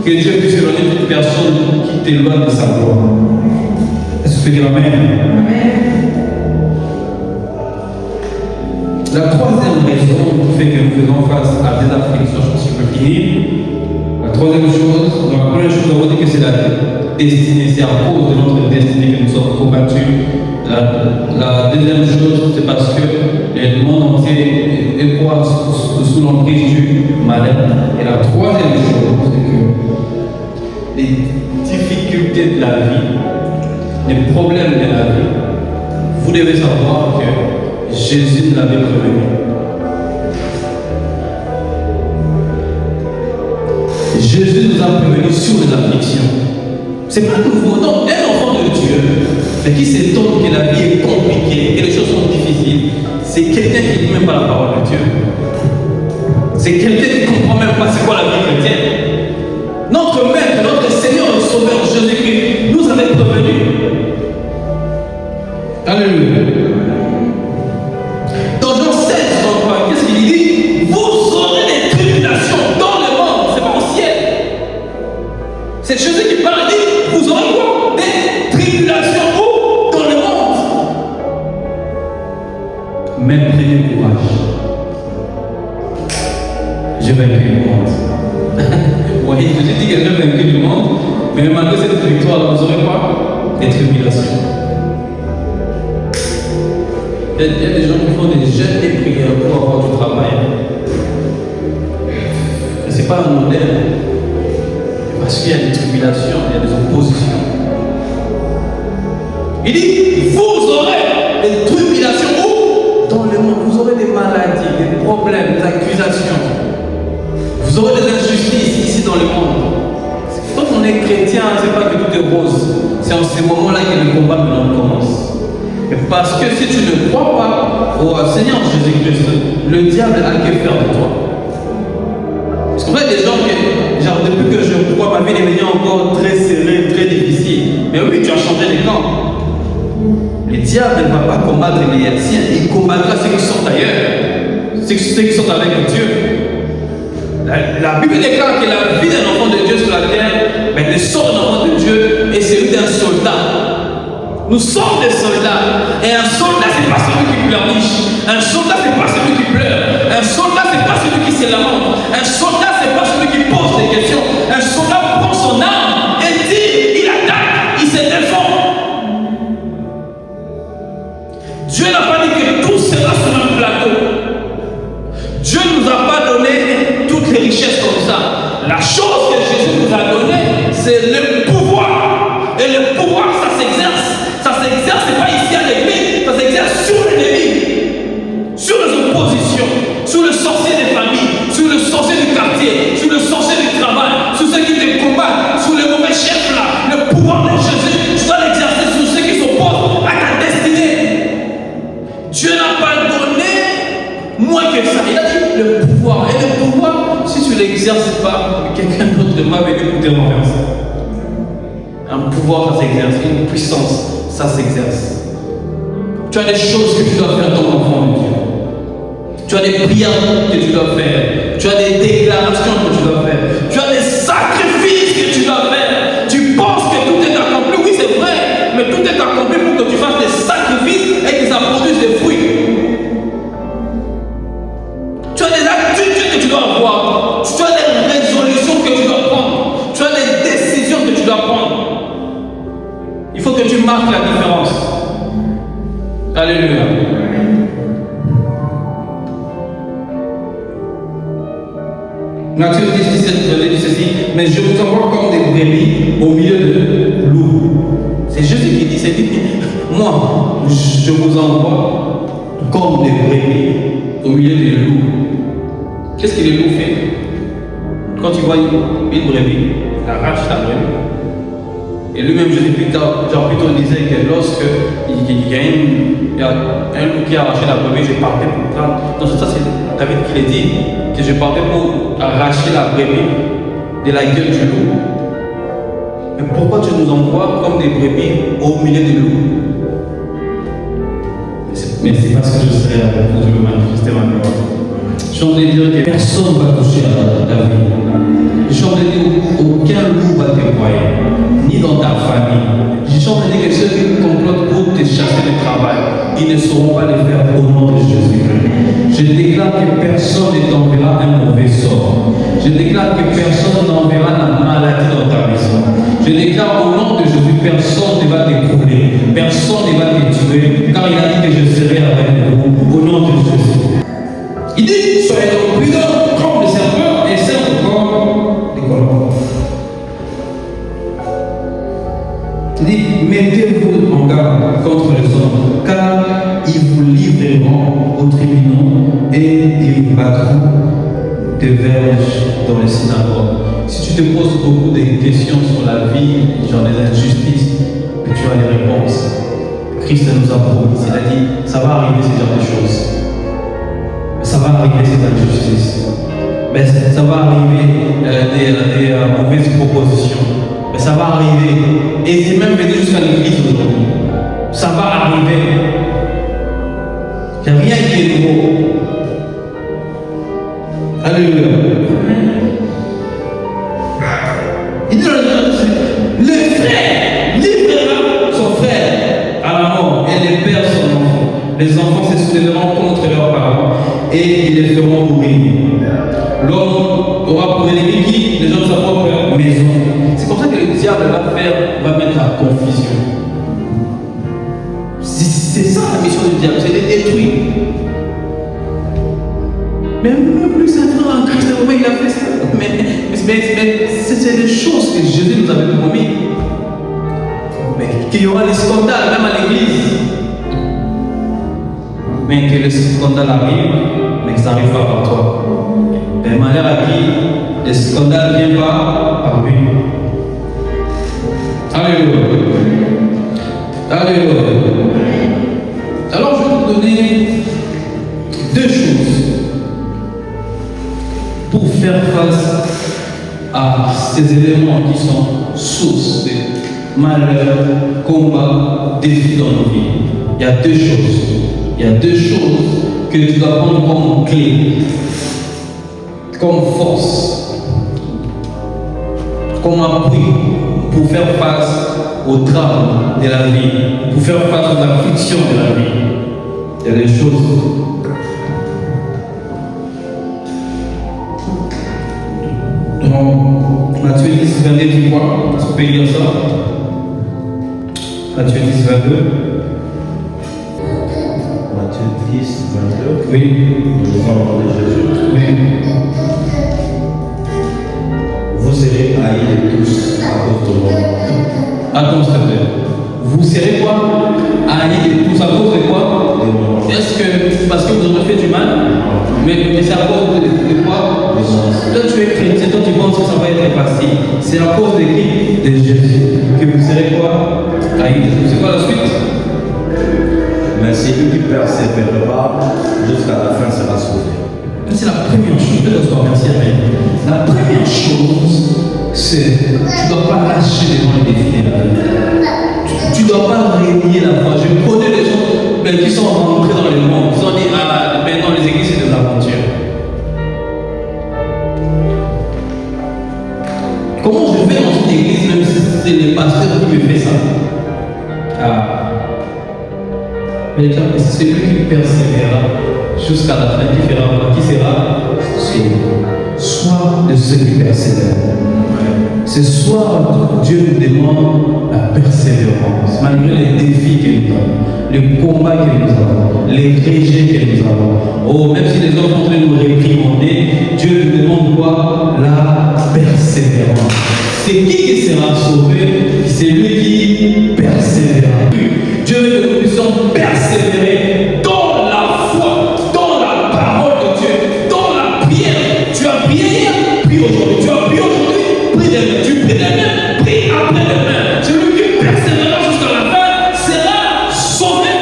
Que Dieu puisse éloigner de toute personne qui t'éloigne de sa gloire. Est-ce que tu peux dire Amen? La troisième raison qui fait que nous faisons face à des afflictions, je pense que je peux finir. La troisième chose, donc la première chose, on va dire que c'est la destinée, c'est à cause de notre destinée que nous sommes combattus. La deuxième chose, c'est parce que le monde entier est quoi sous l'emprise du malin. Et la troisième chose, c'est que les difficultés de la vie, les problèmes de la vie, vous devez savoir que Jésus l'avait prévenu. Jésus nous a prévenus sur les afflictions. C'est pas nouveau, non, un enfant de Dieu, mais qui s'étonne que la vie est compliquée, que les choses sont difficiles, c'est quelqu'un qui ne dit même pas la parole de Dieu. C'est quelqu'un qui ne comprend même pas c'est quoi la vie chrétienne. Notre Maître, notre Seigneur et Sauveur Jésus-Christ nous avait prévenus. Alléluia. Dans Jean 16, qu'est-ce qu'il dit? Vous aurez des tribulations dans le monde, c'est pas au ciel. C'est Jésus qui parle, il dit, vous aurez quoi? Des tribulations où? Dans le monde. Mais prenez courage. J'ai vaincu le monde. Oui, je dis que j'ai vaincu le monde, mais malgré cette victoire, vous n'aurez pas des tribulations. Il y a des gens qui font des jeûnes et prières pour avoir du travail. Ce n'est pas un modèle. Parce qu'il y a des tribulations, il y a des oppositions. Il dit, vous aurez des tribulations où? Dans le monde. Vous aurez des maladies, des problèmes, des accusations. Vous aurez des injustices ici dans le monde. Quand on est chrétien, ce n'est pas que tout est rose. C'est en ces moments-là que le combat maintenant commence. Parce que si tu ne crois pas au Seigneur Jésus-Christ, le diable a que faire de toi. Parce qu'en fait, des gens qui, genre, depuis que je crois, ma vie est devenue encore très serrée, très difficile. Mais oui, tu as changé les camps. Le diable ne va pas combattre les siens, il combattra ceux qui sont ailleurs, ceux qui sont avec Dieu. La Bible déclare que la vie d'un enfant de Dieu sur la terre, le sort d'un enfant de Dieu est celui d'un soldat. Nous sommes des soldats. Et un soldat, ce n'est pas celui qui pleurniche. Un soldat, ce n'est pas celui qui pleure. Un soldat, ce n'est pas celui qui se lamente. Un soldat, ce n'est pas celui qui pose des questions. Un soldat prend son arme et dit, il attaque, il se défend. Dieu n'a pas dit que tout sera sur un plateau. Dieu ne nous a pas donné toutes les richesses comme ça. La chose que Jésus nous a donnée, c'est le pouvoir. Et le pouvoir, ça s'exerce. Ça s'exerce, ce n'est pas ici à l'église, ça s'exerce sur l'ennemi, sur les oppositions, sur le sorcier des familles, sur le sorcier du quartier, sur le sorcier du travail, sur ceux qui te combattent, sur les mauvais chefs là. Le pouvoir de Jésus, tu dois l'exercer sur ceux qui s'opposent à ta destinée. Dieu n'a pas donné moins que ça. Il a dit le pouvoir. Et le pouvoir, si tu ne l'exerces pas, quelqu'un d'autre va venir pour te renverser. Un pouvoir, ça s'exerce. Une puissance, ça s'exerce. Tu as des choses que tu dois faire dans ton enfant de Dieu. Tu as des prières que tu dois faire. Tu as des déclarations que tu dois faire. Tu as des sacrifices que tu dois faire. Tu penses que tout est accompli. Oui, c'est vrai. Mais tout est accompli pour que tu fasses des sacrifices et que ça produise des fruits. Tu as des attitudes que tu dois avoir. Tu as des résolutions que tu dois prendre. Tu as des décisions que tu dois prendre. Il faut que tu marques la différence. Alléluia. Matthieu 10, 17 dit ceci, mais je vous envoie comme des brebis au milieu de loups. C'est Jésus qui dit, c'est dit, moi, je vous envoie comme des brebis au milieu des loups. Qu'est-ce que les loups font? Quand tu vois une brebis, il arrache la brebis. Et lui-même, Jésus plutôt disait que lorsque il y a un loup qui a arraché la brebis, je partais pour prendre. Donc ça, c'est David qui l'a dit, que je partais pour arracher la brebis de la gueule du loup. Mais pourquoi tu nous envoies comme des brebis au milieu des loups? Mais c'est parce que je serai là, je veux manifester ma gloire. J'ai envie de dire que personne ne va toucher à ta vie. J'ai envie de dire aucun loup va te broyer, ni dans ta famille. J'ai envie de dire que ceux qui complotent pour te chasser du travail, ils ne sauront pas le faire au nom de Jésus. Je déclare que personne ne t'enverra un mauvais sort. Je déclare que personne n'enverra la maladie dans ta maison. Je déclare au nom de Jésus, personne ne va t'écrouler, personne ne va te tuer, car il a dit que je serai avec vous au nom de Jésus. Il dit, soyez donc prudents comme les serpents et servent comme des colons. Il dit, mettez-vous en garde contre les hommes, car ils vous livreront aux tribunaux et ils vous battront de verges dans les synagogues. Si tu te poses beaucoup de questions sur la vie, genre des injustices, mais tu as les réponses. Christ nous a promis, il a dit, ça va arriver ce genre de choses. Ça va arriver ces injustices. Mais ça va arriver des mauvaises propositions. Mais ça va arriver. Et c'est même venu jusqu'à l'église aujourd'hui. Ça va arriver. Il n'y a rien qui est nouveau. Alléluia. Il dit le frère livrera son frère à la mort et le père son enfant. Les enfants se soulèveront contre leurs parents et ils les feront mourir. L'homme aura pour ennemi qui? Les gens de sa propre maison. C'est comme ça que le diable va mettre la confusion. C'est ça la mission du diable, c'est de détruire. Mais même plus un frère en Christ, il a fait ça. Mais c'est des choses que Jésus nous avait promis. Mais qu'il y aura des scandales, même à l'église. Mais que le scandale arrive, mais que ça n'arrive pas par toi. Mais malheur à qui le scandale ne vient pas par lui. Alléluia. Alléluia. Alors je vais vous donner deux choses pour faire face à ces éléments qui sont sources de malheur, combat, défis dans nos vies. Il y a deux choses. Il y a deux choses que tu dois prendre comme clé. comme force, comme appui pour faire face aux drames de la vie, pour faire face aux afflictions de la vie. Il y a des choses. Donc, Matthieu 10, 22, tu vois, est-ce qu'on peut lire ça? Matthieu 10, 22. Matthieu 10, 22. Oui. Nous allons de Jésus. Oui. Vous serez haïs de tous à cause de moi. Attends, s'il te plaît. Vous serez quoi? Haïs de tous à cause de quoi? De moi. Est-ce que parce que vous aurez fait du mal? Mais c'est à cause de quoi? Toi tu es chrétien, toi tu penses que ça va être facile. C'est à cause de qui? De Jésus. Que vous serez quoi? Haïs de tous. C'est quoi la suite? Mais celui qui persévérera jusqu'à la fin sera sauvé. C'est la première chose. Je te dois merci à Dieu. La première chose, c'est tu ne dois pas lâcher devant les défis de la vie. Tu ne dois pas régner la foi. Je connais des gens qui sont rentrés dans le monde. Ils ont dit, ah, maintenant les églises, c'est des aventures. Comment je vais dans une église même si c'est le pasteur qui me fait ça? Ah. Mais c'est celui qui persévérera jusqu'à la fin qui sera sauvé. Sois de ceux qui persévèrent. Ce soir, Dieu nous demande la persévérance, malgré les défis que nous avons, les combats que nous avons, les rejets que nous avons. Oh, même si les autres sont en train de nous réprimander, Dieu nous demande quoi? La persévérance. C'est qui sera sauvé? C'est lui qui persévère. Dieu veut que nous puissions persévérer dans la foi, dans la parole de Dieu, dans la prière. Tu as prié hier, prie aujourd'hui. Tu as prié aujourd'hui, prie demain. Tu pries demain, prie après-demain. Celui qui persévérera jusqu'à la fin sera sauvé.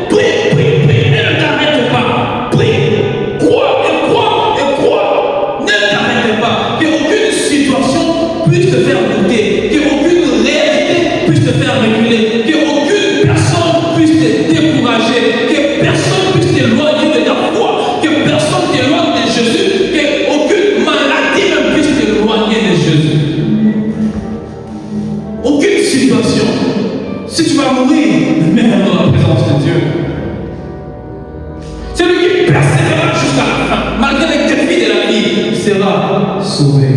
Prie, prie, prie, et ne t'arrête pas. Prie, crois et crois et crois. Ne t'arrête pas. Qu'aucune situation puisse te faire douter, qu'aucune réalité puisse te faire reculer, qu'aucune personne puisse te décourager, que personne puisse t'éloigner de ta foi, que personne t'éloigne de Jésus, qu'aucune maladie ne puisse t'éloigner de Jésus. Aucune situation. Si tu vas mourir, meurs dans la présence de Dieu. Celui qui persévérera jusqu'à la fin, malgré les défis de la vie, sera sauvé.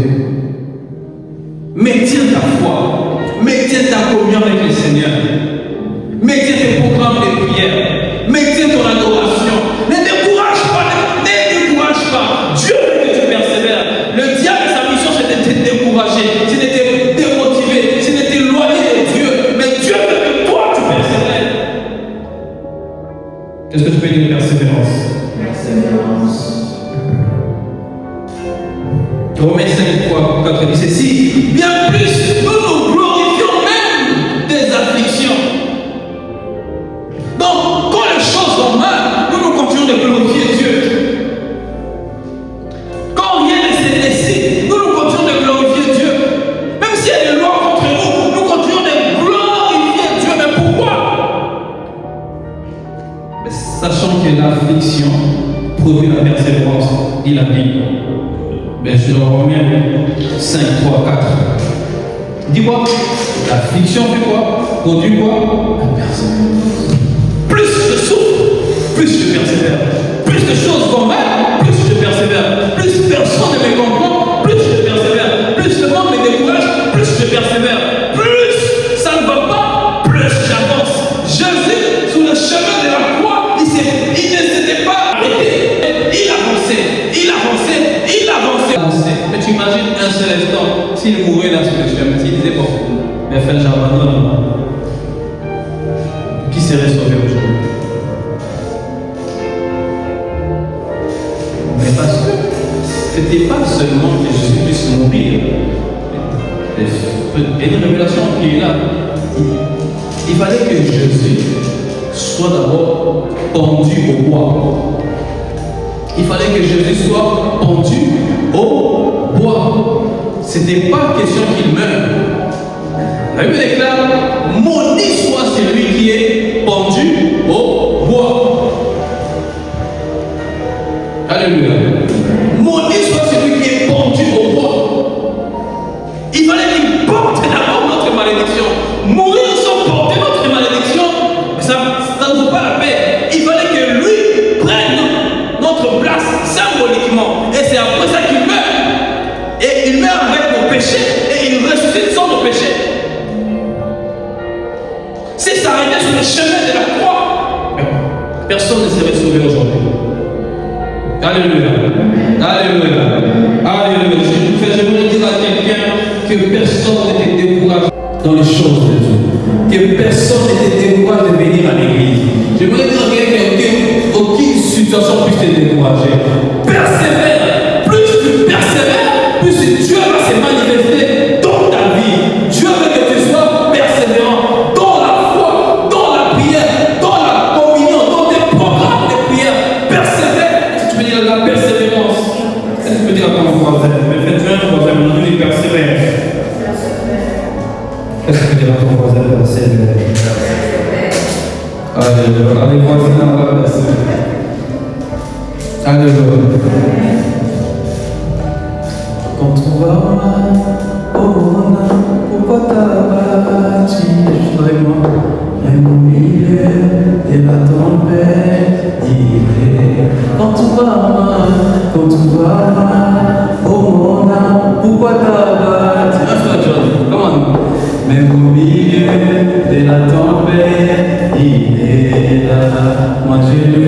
Maintiens ta foi, maintiens ta communion avec le Seigneur, maintiens tes programmes de prière, maintiens ton adoration. Ne décourage pas, Dieu veut que tu persévères. Le diable, sa mission, c'est de te décourager, c'est de te démotiver, c'est de t'éloigner de Dieu. Mais Dieu veut que toi, tu persévères. Qu'est-ce que tu peux dire de persévérance? Persévérance. Romains 5, 3, 4 dit ceci. Bien plus, nous nous glorifions même des afflictions. Donc, quand les choses vont mal, nous continuons de glorifier Dieu. Quand rien ne se décide, nous continuons de glorifier Dieu. Même s'il y a des lois contre nous continuons de glorifier Dieu. Mais pourquoi? Mais sachant que l'affliction produit la persévérance, dit la Bible. Mais je Romains 5, 3, 4. Dis-moi, l'affliction fait quoi? Produit quoi? La persévérance. Plus je souffre, plus je persévère. Plus de choses vont mal, plus je persévère. Plus personne ne me comprend, plus je persévère. Plus le monde me décourage, plus je persévère. Plus ça ne va pas, plus j'avance. Jésus, sur le chemin de la croix, il ne s'était pas arrêté. Il avançait. Mais tu imagines un seul instant, s'il mourait là sur le chemin, s'il disait bon, mais enfin j'abandonne, qui serait sauvé aujourd'hui? Mais parce que ce n'était pas seulement que Jésus puisse mourir, et une révélation qui est là, il fallait que Jésus soit d'abord pendu au bois. Il fallait que Jésus soit pendu au bois. Ce n'était pas question qu'il meure. La Bible déclare, maudit soit celui qui est pendu au bois. Alléluia. Maudit soit celui qui est porte d'abord notre malédiction. Mourir sans porter notre malédiction, ça ne vaut pas la peine. Il fallait que lui prenne notre place symboliquement. Et c'est après ça qu'il meurt. Et il meurt avec nos péchés et il ressuscite sans nos péchés. Si ça arrêtait sur le chemin de la croix, personne ne serait sauvé aujourd'hui. Alléluia. Alléluia. Alléluia. Je voudrais dire à quelqu'un que personne n'était découragé dans les choses de Dieu. Que personne n'était découragé de venir à l'église. Je voudrais dire à quelqu'un qu'aucune situation puisse te décourager. Persévère. Plus tu persévères, plus Dieu va se manifester dans ta vie. Dieu veut que tu sois persévérant dans la foi, dans la prière, dans la communion, dans tes programmes de prière. Persévère. Si tu veux dire la persévérance, est-ce que tu peux dire à ton voisin, fais-tu un voisin, maintenant il persévère. Qu'est-ce que tu peux dire à ton voisin, persévère? Alléluia. Allez, voisin, on va persévérer. Alléluia. Quand on va au pourquoi t'as bâti, vraiment, même au milieu de la tempête, dis-le. Quand on va au pourquoi t'as bâti, comment? Même au milieu de la tempête, il est là, moi je le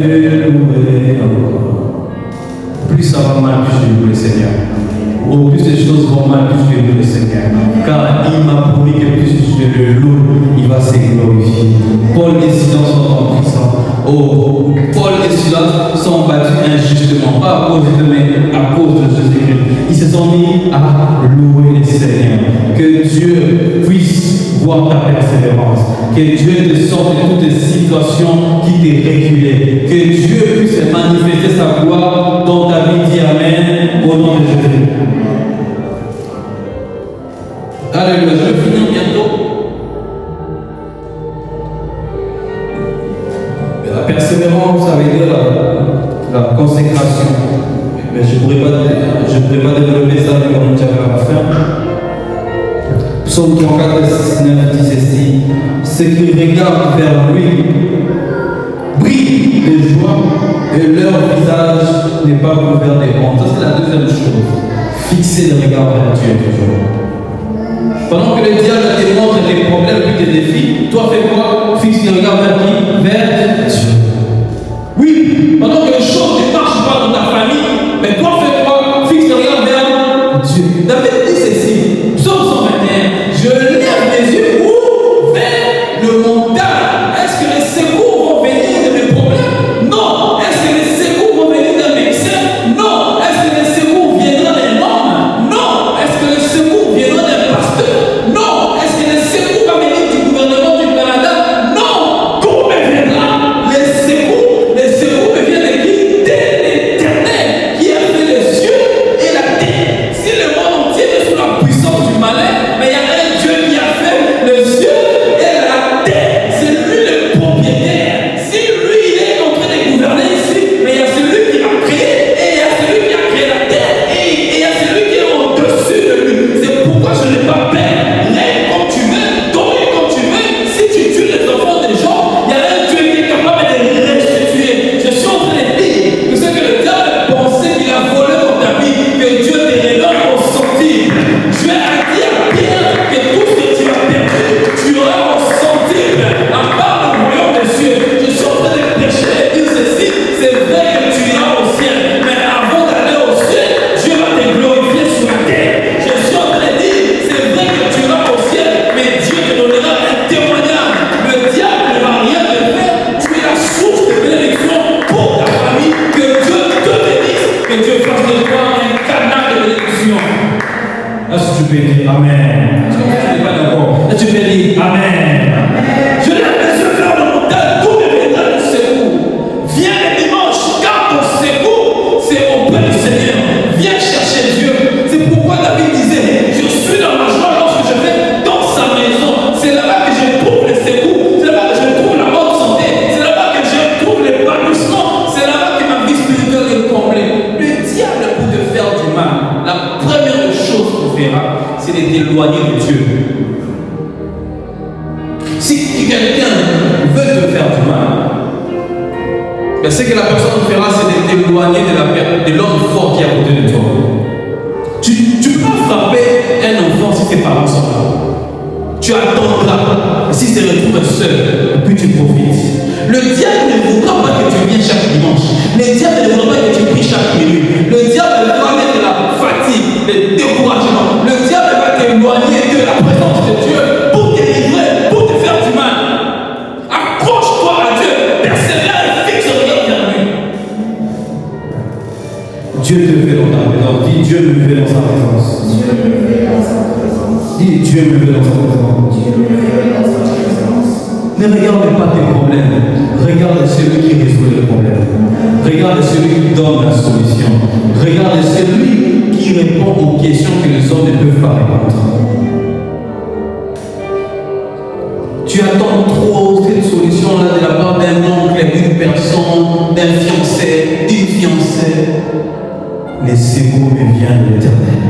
louerai encore. Plus ça va mal, plus je loue le Seigneur. Au plus les choses vont mal, plus je loue le Seigneur. Car il m'a promis que plus je le loue, il va se glorifier. Paul et Silas sont en prison. Oh, Paul et Silas sont battus injustement, pas à cause de mais à cause de Jésus-Christ. Ils se sont mis à louer le Seigneur. Que Dieu puisse voir ta persévérance. Que Dieu te sorte de toutes les situations qui t'est reculé. Que Dieu puisse manifester sa gloire dans ta vie. Dis Amen au nom de Jésus. Alléluia. Je vais finir bientôt. La persévérance, ça veut dire la consécration. Mais je ne pourrais pas développer ça comme on dirait à la fin. Psaume 34, 9 dit ceci: ceux qui regardent vers lui brillent de joie et leur visage n'est pas couvert de honte. Ça, c'est la deuxième chose. Fixer le regard vers Dieu toujours. Pendant que le diable te montre tes problèmes et tes défis, toi fais quoi? Fixe le regard vers qui? Vers Dieu. Oui, pendant que les choses ne marchent pas dans ta famille, mais toi fais quoi? Fixe le regard vers Dieu. David dit ceci, Psaume 121, je lève les yeux où? Vers le montagne. Est-ce que les secours vont venir de mes problèmes? Non. Est-ce que les secours vont venir d'un médecin? Non. Est-ce que les secours viendront d'un homme? Non. Est-ce que les secours viendront d'un pasteur? Non. Est-ce que les secours vont venir du gouvernement du Canada? Non. D'où me viendra les secours? Les secours me viennent de qui? De l'Éternel qui a fait les cieux et la terre. Si le monde entier est sous la puissance du malin, mais il y a un Dieu qui a fait les cieux et la terre. C'est lui le propriétaire. Si lui il est en train de gouverner ici, mais il y a celui qui a créé et il y a celui qui a créé la terre et il y a celui qui est au-dessus de lui. C'est pourquoi je n'ai pas peur. Règne comme tu veux, domine comme tu veux. Si tu tues les enfants des gens, il y a un Dieu qui est capable de les restituer. Je suis en train de dire que ce que le diable pensait qu'il a volé dans ta vie, que Dieu te redonne au centime. Dieu a dit à Pierre que tout ce que tu as perdu, tu auras au centime. À part le royaume des cieux, je suis en train de prêcher et dire ceci, c'est vrai que tu iras au ciel, mais avant d'aller au ciel, Dieu va te glorifier sur la terre. Je suis en train de dire, c'est vrai que tu iras au ciel, mais Dieu te donnera un témoignage. Le diable ne va rien te faire, tu es la source de bénédiction pour ta famille. Que Dieu te bénisse, que Dieu fasse de toi un canal de bénédiction. Est-ce que tu peux dire Amen? Est-ce que tu n'es pas d'accord? Est-ce que tu peux dire Amen? Je lève les yeux vers le montagne, d'où me viendra le secours? Viens le dimanche, car ton secours, c'est auprès du Seigneur. Viens chercher Dieu. C'est pourquoi David disait, je suis dans ma joie lorsque je vais dans sa maison. C'est là-bas que je trouve le secours. C'est là-bas que je trouve la bonne santé. C'est là-bas que je trouve l'épanouissement. C'est là-bas que ma vie spirituelle est comblée. Le diable pour te faire du mal, la première chose qu'il fera, c'est de t'éloigner de Dieu. Si quelqu'un veut te faire du mal, ce que la personne fera, c'est de t'éloigner de l'homme fort qui est à côté de toi. Tu peux pas frapper un enfant si tes parents sont là. Tu attendras. Si tu te retrouves seul, puis tu profites. Le diable ne voudra pas que tu viennes chaque dimanche. Le diable ne voudra pas que tu pries chaque minute. Le diable va mettre de la fatigue, le découragement. Le diable va t'éloigner de la présence de Dieu pour te livrer, pour te faire du mal. Accroche-toi à Dieu. Persévère et fixe le regard vers lui. Dieu te fait dans ta présence. Dis Dieu me fait dans sa présence. Dieu me fait dans sa présence. Dis Dieu me fait dans sa présence. Dieu me fait dans sa présence. Ne regarde pas tes problèmes. Regarde celui qui résout les problèmes. Regarde celui qui donne la solution. Regarde celui qui répond aux questions que les hommes ne peuvent pas répondre. Tu attends trop cette solution-là de la part d'un oncle, d'une personne, d'un fiancé, d'une fiancée. Les secours me viennent de l'Éternel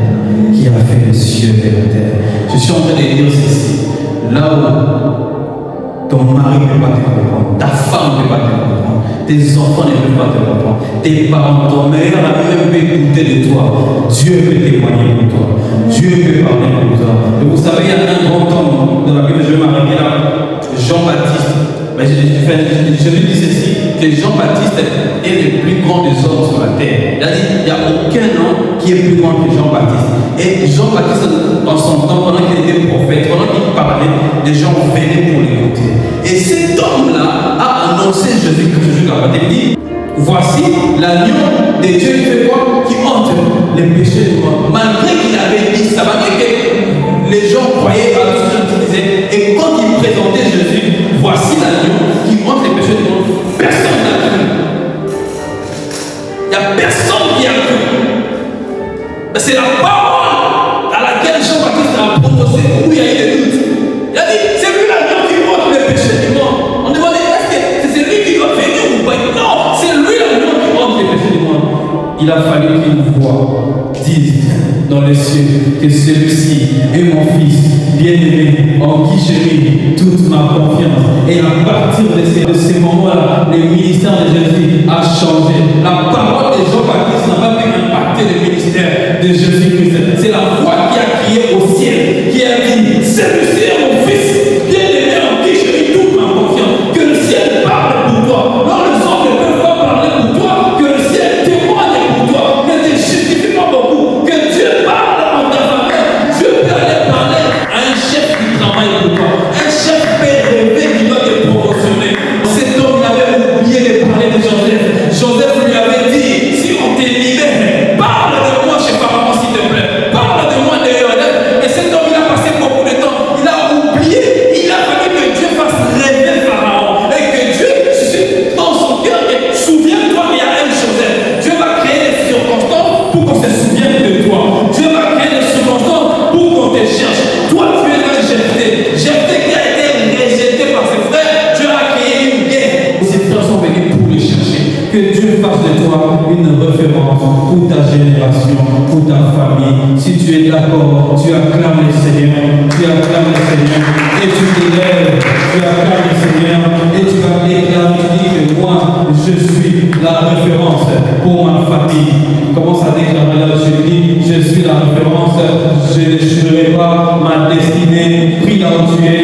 qui a fait les cieux et la terre. Je suis en train de dire ceci. Là où ton mari ne peut pas te comprendre, ta femme ne peut pas te comprendre, tes enfants ne peuvent pas te comprendre, tes parents, ton meilleur ami même peut écouter de toi. Dieu peut témoigner pour toi. Dieu peut parler pour toi. Et vous savez, il y a un grand homme dans la Bible, je vais m'arrêter là, Jean-Baptiste. Mais je lui dis ceci, que Jean-Baptiste est le plus grand des hommes sur la terre. Il n'y a aucun homme qui est plus grand que Jean-Baptiste. Et Jean-Baptiste, dans son temps, pendant qu'il était prophète, pendant qu'il parlait, les gens venaient pour l'écouter. Et cet homme-là a annoncé Jésus-Christ. Il dit, voici l'agneau de Dieu qui fait quoi? Qui ôte les péchés du monde. Malgré qu'il avait dit ça, malgré que les gens croyaient à tout ce qu'il disait, et quand il présentait Jésus, voici l'agneau qui ôte les péchés du monde, personne n'a cru. Il n'y a personne qui a cru. C'est la parole à laquelle Jean-Baptiste a prononcé où il y a eu des doutes. Il a dit, c'est lui l'agneau qui ôte les péchés du monde. On demandait, est-ce que c'est lui qui doit venir ou pas? Non, c'est lui l'agneau qui ôte les péchés du monde. Il a fallu qu'une voix dise dans les cieux que celui-ci est mon fils bien-aimé en qui j'ai mis toute ma confiance. Et à partir de ces moments-là, le ministère de Jésus a changé. La parole de Jean-Baptiste n'a pas pu impacter le ministère de Jésus-Christ. C'est la voix qui a crié au ciel, qui a dit, celui-ci est mon fils bien-aimé en qui j'ai mis toute ma confiance. Que le ciel parle pour toi. Non, les hommes ne peuvent pas parler pour toi. Que le ciel témoigne pour toi. Ne te justifie pas beaucoup. Que Dieu parle en ta faveur. Dieu peut aller parler à un chef qui travaille pour toi. Un chef peut rêver qui doit te promotionner. Cet homme avait oublié de parler de Joseph. Joseph lui avait dit, si on te libère, parle de moi chez Pharaon s'il te plaît. Parle de moi de Joseph. Et cet homme, il a passé beaucoup de temps. Il a oublié. Il a fallu que Dieu fasse rêver Pharaon. Et que Dieu suscite dans son cœur. Et souviens-toi qu'il y a un Joseph. Dieu va créer des circonstances pour qu'on se souvienne de toi. Dieu va créer des circonstances pour qu'on te cherche. Toi, tu es un Jephthé. Jephthé qui a été rejeté par ses frères. Dieu a créé une guerre. Ses frères sont venus pour le chercher. Que Dieu fasse de toi une référence pour ta génération, pour ta famille. Si tu es d'accord, tu acclames le Seigneur. Tu acclames le Seigneur. Et tu te lèves. Tu acclames le Seigneur. Et tu vas déclarer, tu dis que moi, je suis la référence pour ma famille. Commence à déclarer là, je dis, je suis la référence. Je ne changerai pas ma destinée. Prie là où tu es.